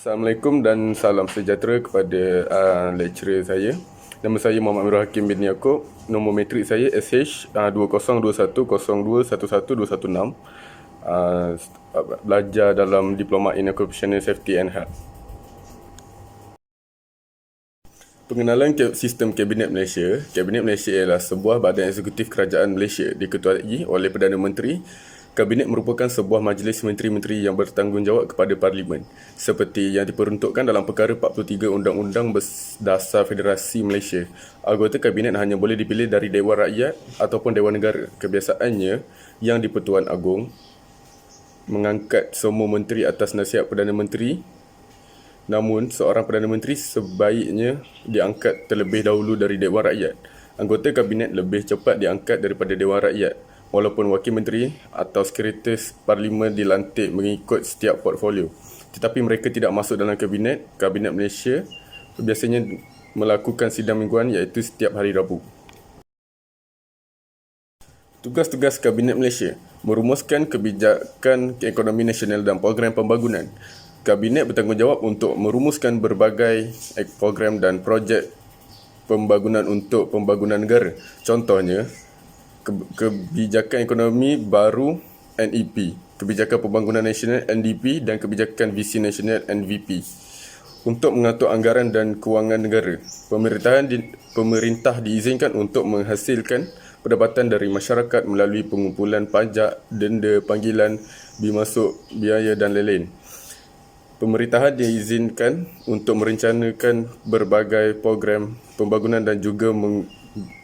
Assalamualaikum dan salam sejahtera kepada lecturer saya. Nama saya Muhammad Amirul Hakim bin Yaakob. Nombor metrik saya SH 202102111116. Belajar dalam Diploma in Occupational Safety and Health. Pengenalan sistem Kabinet Malaysia. Kabinet Malaysia ialah sebuah badan eksekutif kerajaan Malaysia diketuai oleh Perdana Menteri. Kabinet merupakan sebuah majlis menteri-menteri yang bertanggungjawab kepada Parlimen, seperti yang diperuntukkan dalam Perkara 43 Undang-Undang Dasar Federasi Malaysia. Anggota Kabinet hanya boleh dipilih dari Dewan Rakyat ataupun Dewan Negara. Kebiasaannya, Yang di-Pertuan Agong mengangkat semua menteri atas nasihat Perdana Menteri. Namun, seorang Perdana Menteri sebaiknya diangkat terlebih dahulu dari Dewan Rakyat. Anggota Kabinet lebih cepat diangkat daripada Dewan Rakyat, walaupun Wakil Menteri atau Sekretaris Parlimen dilantik mengikut setiap portfolio. Tetapi mereka tidak masuk dalam Kabinet. Kabinet Malaysia biasanya melakukan sidang mingguan iaitu setiap hari Rabu. Tugas-tugas Kabinet Malaysia: merumuskan kebijakan ekonomi nasional dan program pembangunan. Kabinet bertanggungjawab untuk merumuskan berbagai program dan projek pembangunan untuk pembangunan negara. Contohnya, kebijakan ekonomi baru NEP, kebijakan pembangunan nasional NDP dan kebijakan visi nasional NVP. Untuk mengatur anggaran dan kewangan negara, pemerintah diizinkan untuk menghasilkan pendapatan dari masyarakat melalui pengumpulan pajak, denda, panggilan, bimasuk, biaya dan lain-lain. Pemerintahan diizinkan untuk merencanakan berbagai program pembangunan dan juga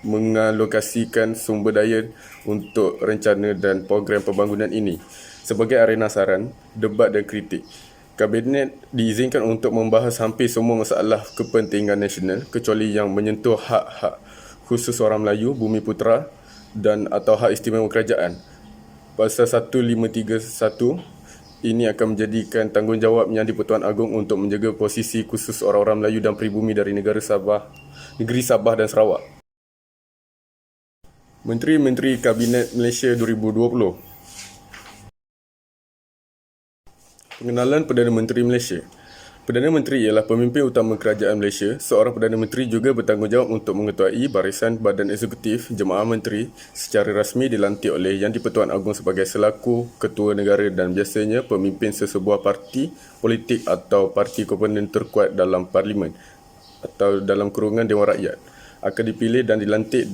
mengalokasikan sumber daya untuk rencana dan program pembangunan ini. Sebagai arena saran, debat dan kritik, Kabinet diizinkan untuk membahas hampir semua masalah kepentingan nasional kecuali yang menyentuh hak-hak khusus orang Melayu, Bumi Putera dan atau hak istimewa kerajaan. Pasal 1531 ini akan menjadikan tanggungjawab Yang di-Pertuan Agong untuk menjaga posisi khusus orang-orang Melayu dan pribumi dari negeri Sabah dan Sarawak. Menteri-Menteri Kabinet Malaysia 2020. Pengenalan Perdana Menteri Malaysia. Perdana Menteri ialah pemimpin utama kerajaan Malaysia. Seorang Perdana Menteri juga bertanggungjawab untuk mengetuai barisan badan eksekutif jemaah menteri. Secara rasmi dilantik oleh Yang di-Pertuan Agong sebagai selaku ketua negara dan biasanya pemimpin sesebuah parti politik atau parti komponen terkuat dalam Parlimen atau dalam kurungan Dewan Rakyat. Akan dipilih dan dilantik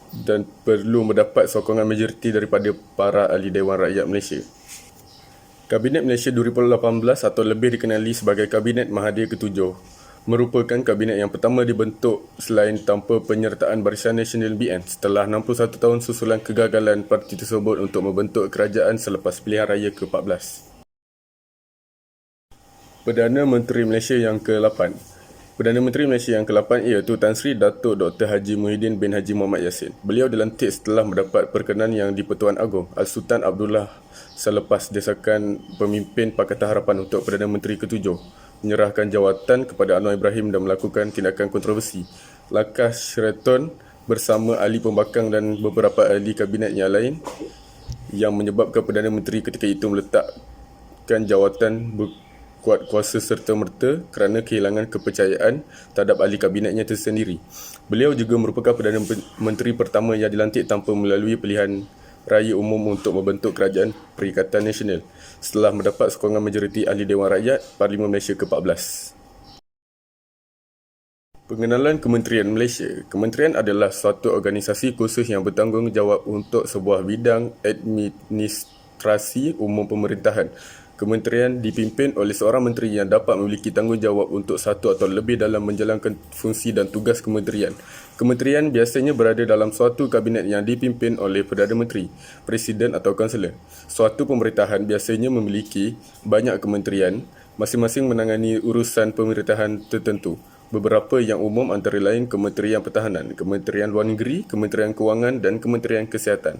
dan perlu mendapat sokongan majoriti daripada para ahli Dewan Rakyat Malaysia. Kabinet Malaysia 2018 atau lebih dikenali sebagai Kabinet Mahathir ke-7 merupakan kabinet yang pertama dibentuk selain tanpa penyertaan Barisan Nasional BN setelah 61 tahun susulan kegagalan parti tersebut untuk membentuk kerajaan selepas pilihan raya ke-14. Perdana Menteri Malaysia yang ke-8. Perdana Menteri Malaysia yang ke-8 iaitu Tan Sri Datuk Dr. Haji Muhyiddin bin Haji Muhammad Yassin. Beliau dilantik setelah mendapat perkenan Yang di-Pertuan Agong Al-Sultan Abdullah selepas desakan pemimpin Pakatan Harapan untuk Perdana Menteri ke-7 menyerahkan jawatan kepada Anwar Ibrahim dan melakukan tindakan kontroversi. Langkah Sheraton bersama ahli pembakang dan beberapa ahli kabinet yang lain yang menyebabkan Perdana Menteri ketika itu meletakkan jawatan kuat kuasa serta-merta kerana kehilangan kepercayaan terhadap ahli kabinetnya tersendiri. Beliau juga merupakan Perdana Menteri pertama yang dilantik tanpa melalui pilihan raya umum untuk membentuk Kerajaan Perikatan Nasional setelah mendapat sokongan majoriti ahli Dewan Rakyat Parlimen Malaysia ke-14. Pengenalan Kementerian Malaysia. Kementerian adalah suatu organisasi khusus yang bertanggungjawab untuk sebuah bidang administrasi umum pemerintahan. Kementerian dipimpin oleh seorang menteri yang dapat memiliki tanggungjawab untuk satu atau lebih dalam menjalankan fungsi dan tugas kementerian. Kementerian biasanya berada dalam suatu kabinet yang dipimpin oleh Perdana Menteri, Presiden atau Kansellor. Suatu pemerintahan biasanya memiliki banyak kementerian, masing-masing menangani urusan pemerintahan tertentu. Beberapa yang umum antara lain Kementerian Pertahanan, Kementerian Luar Negeri, Kementerian Kewangan dan Kementerian Kesihatan.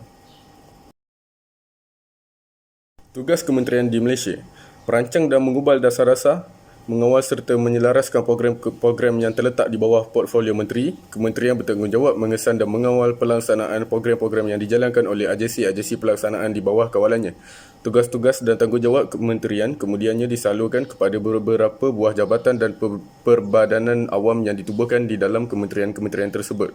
Tugas kementerian di Malaysia: merancang dan mengubal dasar-dasar, mengawal serta menyelaraskan program-program yang terletak di bawah portfolio menteri. Kementerian bertanggungjawab mengesan dan mengawal pelaksanaan program-program yang dijalankan oleh agensi-agensi pelaksanaan di bawah kawalannya. Tugas-tugas dan tanggungjawab kementerian kemudiannya disalurkan kepada beberapa buah jabatan dan perbadanan awam yang ditubuhkan di dalam kementerian-kementerian tersebut.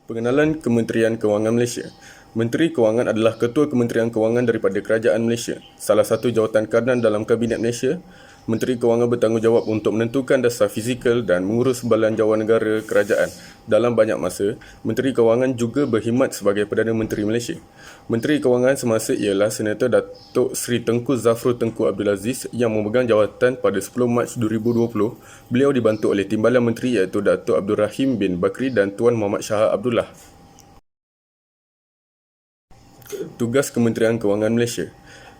Pengenalan Kementerian Kewangan Malaysia. Menteri Kewangan adalah Ketua Kementerian Kewangan daripada Kerajaan Malaysia. Salah satu jawatan kanan dalam Kabinet Malaysia. Menteri Kewangan bertanggungjawab untuk menentukan dasar fizikal dan mengurus belanjawan negara kerajaan. Dalam banyak masa, Menteri Kewangan juga berkhidmat sebagai Perdana Menteri Malaysia. Menteri Kewangan semasa ialah Senator Datuk Seri Tengku Zafrul Tengku Abdul Aziz yang memegang jawatan pada 10 Mac 2020. Beliau dibantu oleh Timbalan Menteri iaitu Datuk Abdul Rahim bin Bakri dan Tuan Muhammad Shah Abdullah. Tugas Kementerian Kewangan Malaysia: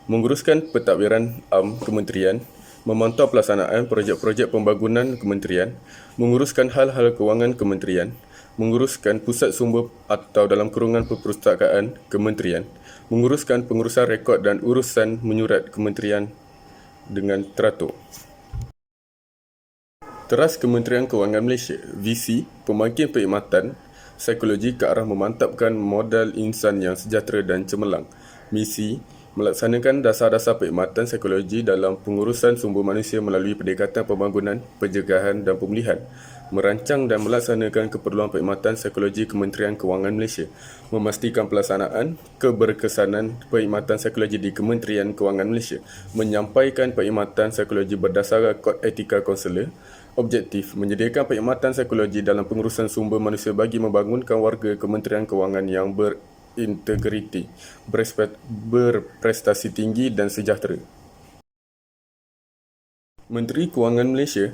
menguruskan pentadbiran kementerian, memantau pelaksanaan projek-projek pembangunan kementerian, menguruskan hal-hal kewangan kementerian, menguruskan pusat sumber atau dalam kurungan perpustakaan kementerian, menguruskan pengurusan rekod dan urusan menyurat kementerian dengan teratur. Teras Kementerian Kewangan Malaysia, visi, pembangkit perkhidmatan psikologi ke arah memantapkan modal insan yang sejahtera dan cemerlang. Misi, melaksanakan dasar-dasar perkhidmatan psikologi dalam pengurusan sumber manusia melalui pendekatan pembangunan, pencegahan dan pemulihan. Merancang dan melaksanakan keperluan perkhidmatan psikologi Kementerian Kewangan Malaysia. Memastikan pelaksanaan keberkesanan perkhidmatan psikologi di Kementerian Kewangan Malaysia. Menyampaikan perkhidmatan psikologi berdasarkan kod etika konselor. Objektif, menyediakan perkhidmatan psikologi dalam pengurusan sumber manusia bagi membangunkan warga Kementerian Kewangan yang berintegriti, berprestasi tinggi dan sejahtera. Menteri Kewangan Malaysia.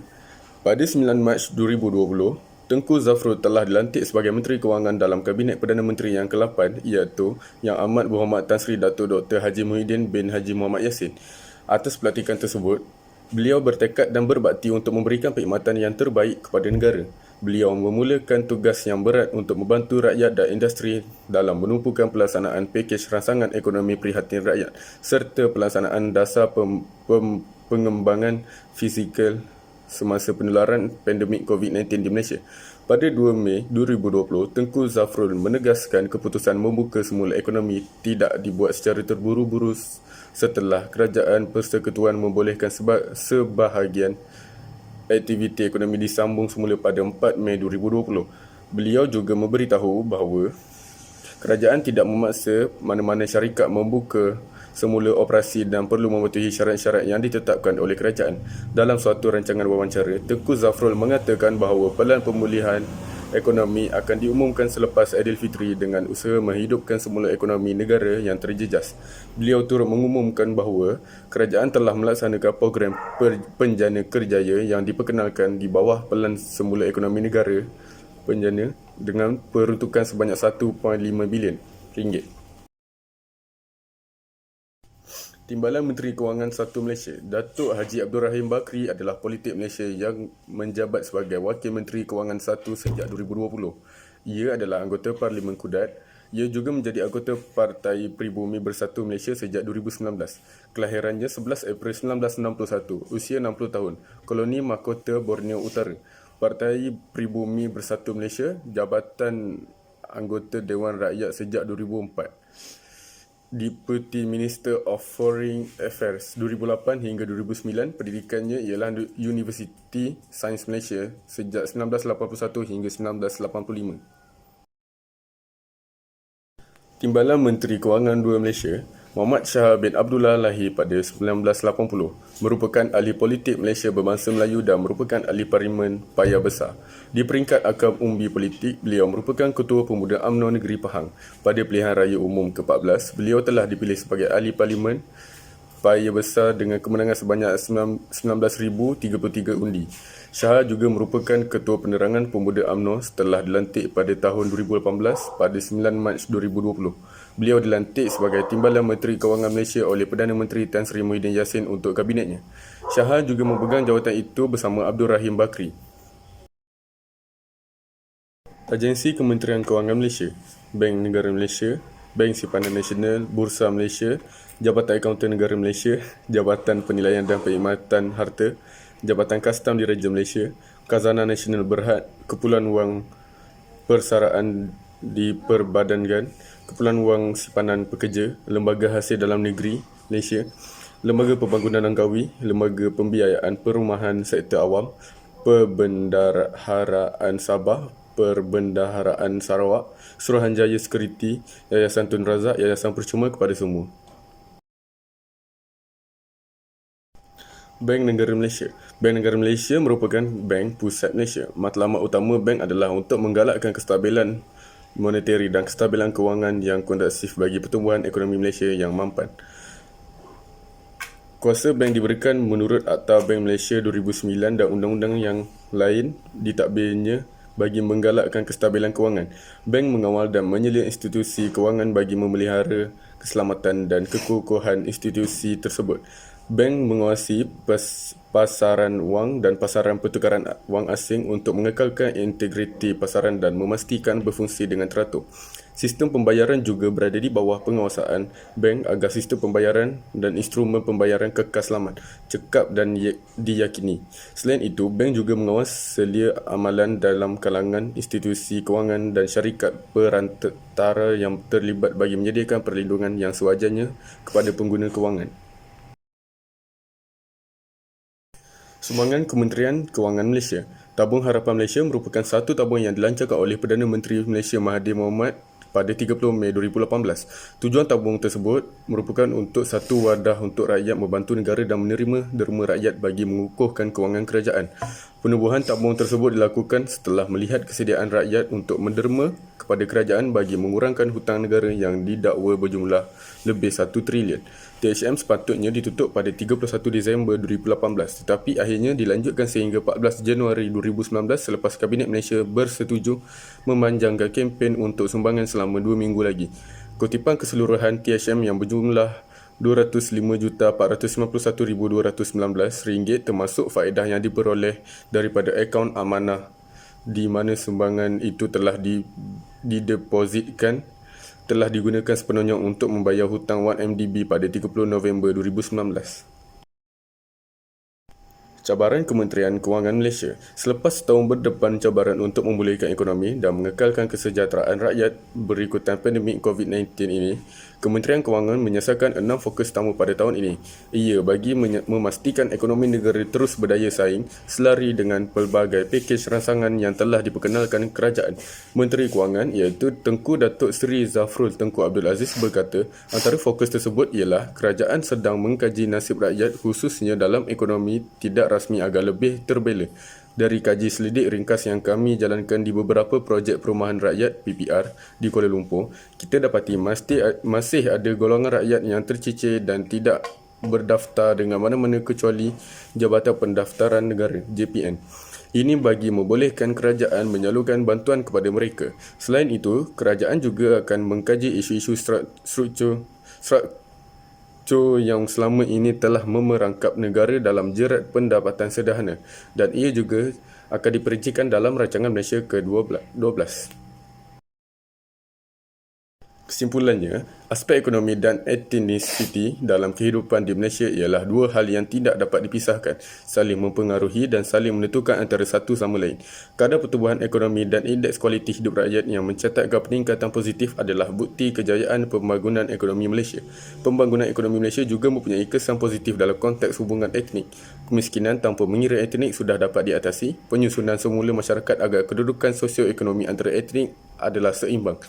Pada 9 Mac 2020, Tengku Zafrul telah dilantik sebagai Menteri Kewangan dalam Kabinet Perdana Menteri yang ke-8 iaitu Yang Amat Berhormat Tan Sri Dato' Dr. Haji Muhyiddin bin Haji Muhammad Yassin. Atas pelantikan tersebut, beliau bertekad dan berbakti untuk memberikan perkhidmatan yang terbaik kepada negara. Beliau memulakan tugas yang berat untuk membantu rakyat dan industri dalam menumpukan pelaksanaan pakej rangsangan ekonomi prihatin rakyat serta pelaksanaan dasar pengembangan fizikal semasa penularan pandemik COVID-19 di Malaysia. Pada 2 Mei 2020, Tengku Zafrul menegaskan keputusan membuka semula ekonomi tidak dibuat secara terburu-buru setelah Kerajaan Persekutuan membolehkan sebahagian aktiviti ekonomi disambung semula pada 4 Mei 2020. Beliau juga memberitahu bahawa kerajaan tidak memaksa mana-mana syarikat membuka semula operasi dan perlu mematuhi syarat-syarat yang ditetapkan oleh kerajaan. Dalam suatu rancangan wawancara, Tengku Zafrul mengatakan bahawa pelan pemulihan ekonomi akan diumumkan selepas Aidilfitri dengan usaha menghidupkan semula ekonomi negara yang terjejas. Beliau turut mengumumkan bahawa kerajaan telah melaksanakan program Penjana Kerjaya yang diperkenalkan di bawah pelan semula ekonomi negara penjana dengan peruntukan sebanyak 1.5 bilion ringgit. Timbalan Menteri Kewangan 1 Malaysia, Datuk Haji Abdul Rahim Bakri adalah politik Malaysia yang menjabat sebagai Wakil Menteri Kewangan 1 sejak 2020. Ia adalah anggota Parlimen Kudat. Ia juga menjadi anggota Partai Pribumi Bersatu Malaysia sejak 2019. Kelahirannya 11 April 1961, usia 60 tahun, koloni Mahkota Borneo Utara. Partai Pribumi Bersatu Malaysia, jabatan anggota Dewan Rakyat sejak 2004. Deputy Minister of Foreign Affairs 2008 hingga 2009. Pendidikannya ialah Universiti Sains Malaysia sejak 1981 hingga 1985. Timbalan Menteri Kewangan 2 Malaysia, Muhammad Shah bin Abdullah lahir pada 1980, merupakan ahli politik Malaysia berbangsa Melayu dan merupakan ahli parlimen paya besar. Di peringkat akam umbi politik, beliau merupakan Ketua Pemuda UMNO Negeri Pahang. Pada pilihan raya umum ke-14, beliau telah dipilih sebagai ahli parlimen paya besar dengan kemenangan sebanyak 19,033 undi. Shah juga merupakan Ketua Penerangan Pemuda UMNO setelah dilantik pada tahun 2018 pada 9 Mac 2020. Beliau dilantik sebagai Timbalan Menteri Kewangan Malaysia oleh Perdana Menteri Tan Sri Muhyiddin Yassin untuk kabinetnya. Shah juga memegang jawatan itu bersama Abdul Rahim Bakri. Agensi Kementerian Kewangan Malaysia, Bank Negara Malaysia, Bank Simpanan Nasional, Bursa Malaysia, Jabatan Akauntan Negara Malaysia, Jabatan Penilaian dan Perkhidmatan Harta, Jabatan Kastam Diraja Malaysia, Khazanah Nasional Berhad, Kepulauan Wang Persaraan diperbadankan, Kepulauan Wang Simpanan Pekerja, Lembaga Hasil Dalam Negeri Malaysia, Lembaga Pembangunan Langkawi, Lembaga Pembiayaan Perumahan Sektor Awam, Perbendaharaan Sabah, Perbendaharaan Sarawak, Suruhanjaya Security, Yayasan Tun Razak, Yayasan Percuma kepada semua. Bank Negara Malaysia. Bank Negara Malaysia merupakan bank pusat Malaysia. Matlamat utama bank adalah untuk menggalakkan kestabilan moneteri dan kestabilan kewangan yang kondusif bagi pertumbuhan ekonomi Malaysia yang mampan. Kuasa bank diberikan menurut Akta Bank Malaysia 2009 dan undang-undang yang lain ditadbirnya bagi menggalakkan kestabilan kewangan. Bank mengawal dan menyelia institusi kewangan bagi memelihara keselamatan dan kekukuhan institusi tersebut. Bank menguasai pasaran wang dan pasaran pertukaran wang asing untuk mengekalkan integriti pasaran dan memastikan berfungsi dengan teratur. Sistem pembayaran juga berada di bawah penguasaan bank agar sistem pembayaran dan instrumen pembayaran kekal selamat, cekap dan diyakini. Selain itu, bank juga mengawal selia amalan dalam kalangan institusi kewangan dan syarikat perantara yang terlibat bagi menyediakan perlindungan yang sewajarnya kepada pengguna kewangan. Sumbangan Kementerian Kewangan Malaysia. Tabung Harapan Malaysia merupakan satu tabung yang dilancarkan oleh Perdana Menteri Malaysia Mahathir Mohamad pada 30 Mei 2018. Tujuan tabung tersebut merupakan untuk satu wadah untuk rakyat membantu negara dan menerima derma rakyat bagi mengukuhkan kewangan kerajaan. Penubuhan tabung tersebut dilakukan setelah melihat kesediaan rakyat untuk menderma kepada kerajaan bagi mengurangkan hutang negara yang didakwa berjumlah lebih 1 trilion. THM sepatutnya ditutup pada 31 Disember 2018 tetapi akhirnya dilanjutkan sehingga 14 Januari 2019 selepas Kabinet Malaysia bersetuju memanjangkan kempen untuk sumbangan selama 2 minggu lagi. Kutipan keseluruhan THM yang berjumlah RM205,491,219 termasuk faedah yang diperoleh daripada akaun amanah di mana sumbangan itu telah didepositkan telah digunakan sepenuhnya untuk membayar hutang 1MDB pada 30 November 2019. Cabaran Kementerian Kewangan Malaysia. Selepas setahun berdepan cabaran untuk memulihkan ekonomi dan mengekalkan kesejahteraan rakyat berikutan pandemik COVID-19 ini, Kementerian Kewangan menyasarkan 6 fokus utama pada tahun ini. Ia bagi memastikan ekonomi negara terus berdaya saing selari dengan pelbagai pakej rancangan yang telah diperkenalkan kerajaan. Menteri Kewangan iaitu Tengku Datuk Seri Zafrul Tengku Abdul Aziz berkata, antara fokus tersebut ialah kerajaan sedang mengkaji nasib rakyat khususnya dalam ekonomi tidak rasmi agar lebih terbela. Dari kaji selidik ringkas yang kami jalankan di beberapa projek perumahan rakyat PPR di Kuala Lumpur, kita dapati masih ada golongan rakyat yang tercicir dan tidak berdaftar dengan mana-mana kecuali Jabatan Pendaftaran Negara JPN. Ini bagi membolehkan kerajaan menyalurkan bantuan kepada mereka. Selain itu, kerajaan juga akan mengkaji isu-isu struktur yang selama ini telah memerangkap negara dalam jerat pendapatan sederhana dan ia juga akan diperincikan dalam rancangan Malaysia ke-12. Kesimpulannya, aspek ekonomi dan etnisiti dalam kehidupan di Malaysia ialah dua hal yang tidak dapat dipisahkan, saling mempengaruhi dan saling menentukan antara satu sama lain. Kadar pertumbuhan ekonomi dan indeks kualiti hidup rakyat yang mencatatkan peningkatan positif adalah bukti kejayaan pembangunan ekonomi Malaysia. Pembangunan ekonomi Malaysia juga mempunyai kesan positif dalam konteks hubungan etnik. Kemiskinan tanpa mengira etnik sudah dapat diatasi. Penyusunan semula masyarakat agar kedudukan sosioekonomi antara etnik adalah seimbang.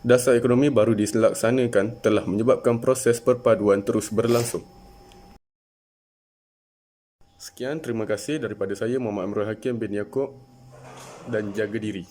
Dasar ekonomi baru dilaksanakan telah menyebabkan proses perpaduan terus berlangsung. Sekian, terima kasih daripada saya Muhammad Amrul Hakim bin Yaakob dan jaga diri.